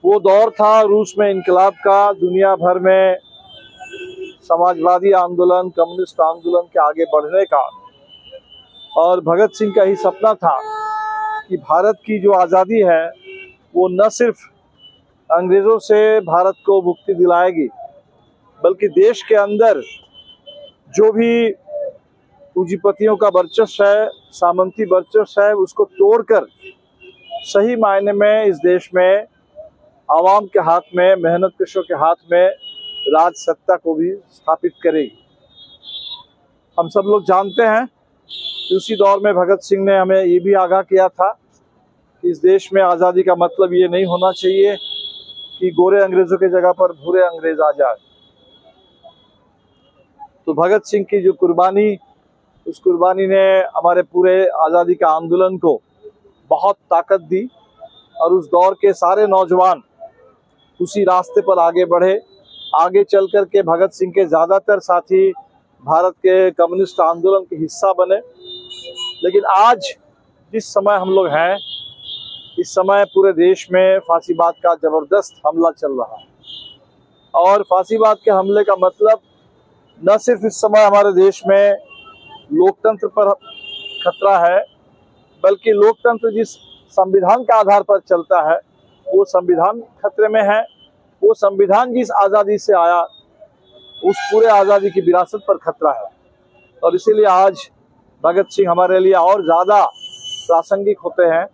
वो दौर था रूस में इनकलाब का, दुनिया भर में समाजवादी आंदोलन, कम्युनिस्ट आंदोलन के आगे बढ़ने का। और भगत सिंह का ही सपना था कि भारत की जो आज़ादी है वो न सिर्फ अंग्रेज़ों से भारत को मुक्ति दिलाएगी, बल्कि देश के अंदर जो भी पूंजीपतियों का वर्चस्व है, सामंती वर्चस्व है, उसको तोड़कर सही मायने में इस देश में आवाम के हाथ में, मेहनत कशों के हाथ में राज सत्ता को भी स्थापित करेगी। हम सब लोग जानते हैं कि उसी दौर में भगत सिंह ने हमें ये भी आगाह किया था कि इस देश में आज़ादी का मतलब ये नहीं होना चाहिए कि गोरे अंग्रेज़ों की जगह पर भूरे अंग्रेज आ जाए। तो भगत सिंह की जो कुर्बानी, उस कुर्बानी ने हमारे पूरे आज़ादी का आंदोलन को बहुत ताकत दी और उस दौर के सारे नौजवान उसी रास्ते पर आगे बढ़े। आगे चल कर के भगत सिंह के ज़्यादातर साथी भारत के कम्युनिस्ट आंदोलन के हिस्सा बने। लेकिन आज जिस समय हम लोग हैं, इस समय पूरे देश में फांसीवाद का ज़बरदस्त हमला चल रहा है। और फांसीवाद के हमले का मतलब न सिर्फ इस समय हमारे देश में लोकतंत्र पर खतरा है, बल्कि लोकतंत्र जिस संविधान के आधार पर चलता है वो संविधान खतरे में है। वो संविधान जिस आज़ादी से आया उस पूरे आज़ादी की विरासत पर खतरा है। और इसीलिए आज भगत सिंह हमारे लिए और ज़्यादा प्रासंगिक होते हैं।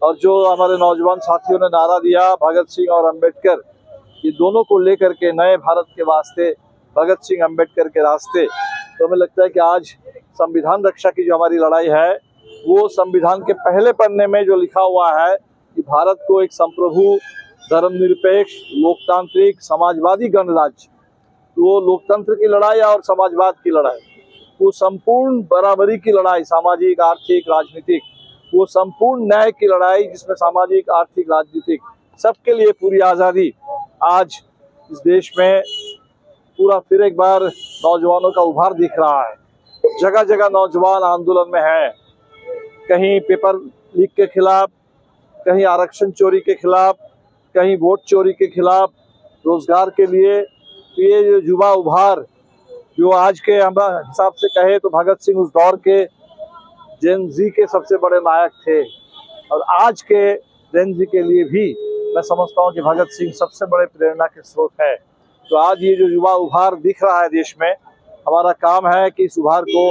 और जो हमारे नौजवान साथियों ने नारा दिया, भगत सिंह और अंबेडकर, ये दोनों को लेकर के नए भारत के वास्ते, भगत सिंह अंबेडकर के रास्ते, तो हमें लगता है कि आज संविधान रक्षा की जो हमारी लड़ाई है वो संविधान के पहले पन्ने में जो लिखा हुआ है कि भारत को एक संप्रभु, धर्मनिरपेक्ष, लोकतांत्रिक, समाजवादी गणराज्य, वो लोकतंत्र की लड़ाई और समाजवाद की लड़ाई, वो संपूर्ण बराबरी की लड़ाई, सामाजिक, आर्थिक, राजनीतिक, वो संपूर्ण न्याय की लड़ाई जिसमें सामाजिक, आर्थिक, राजनीतिक सबके लिए पूरी आज़ादी। आज इस देश में पूरा फिर एक बार नौजवानों का उभार दिख रहा है। जगह जगह नौजवान आंदोलन में हैं, कहीं पेपर लीक के खिलाफ, कहीं आरक्षण चोरी के खिलाफ, कहीं वोट चोरी के खिलाफ, रोजगार के लिए। तो ये जो युवा उभार जो आज के हिसाब से कहे तो भगत सिंह उस दौर के जेन जी के सबसे बड़े नायक थे। और आज के जेन जी के लिए भी मैं समझता हूँ कि भगत सिंह सबसे बड़े प्रेरणा के स्रोत है। तो आज ये जो युवा उभार दिख रहा है देश में, हमारा काम है कि इस उभार को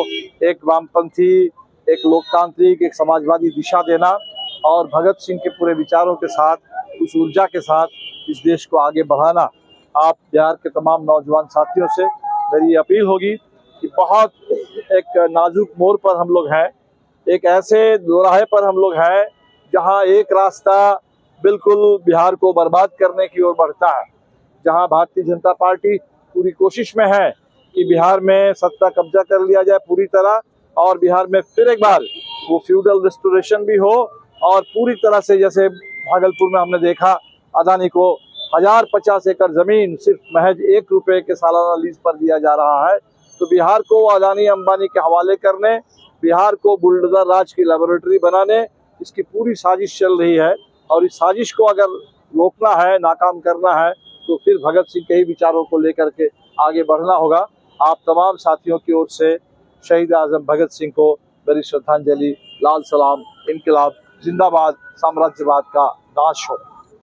एक वामपंथी, एक लोकतांत्रिक, एक समाजवादी दिशा देना और भगत सिंह के पूरे विचारों के साथ, उस ऊर्जा के साथ इस देश को आगे बढ़ाना। आप बिहार के तमाम नौजवान साथियों से मेरी अपील होगी कि बहुत एक नाजुक मोड़ पर हम लोग हैं, एक ऐसे दोराहे पर हम लोग हैं जहां एक रास्ता बिल्कुल बिहार को बर्बाद करने की ओर बढ़ता है, जहां भारतीय जनता पार्टी पूरी कोशिश में है कि बिहार में सत्ता कब्जा कर लिया जाए पूरी तरह, और बिहार में फिर एक बार वो फ्यूडल रिस्टोरेशन भी हो और पूरी तरह से, जैसे भागलपुर में हमने देखा, अदानी को 1050 एकड़ जमीन सिर्फ महज 1 रुपए के सालाना लीज पर दिया जा रहा है। तो बिहार को अदानी अंबानी के हवाले करने, बिहार को बुलडोजर राज की लेबोरेटरी बनाने, इसकी पूरी साजिश चल रही है। और इस साजिश को अगर रोकना है, नाकाम करना है, तो फिर भगत सिंह के ही विचारों को लेकर के आगे बढ़ना होगा। आप तमाम साथियों की ओर से शहीद आजम भगत सिंह को मेरी श्रद्धांजलि। लाल सलाम, इनकलाब जिंदाबाद, साम्राज्यवाद का नाश हो।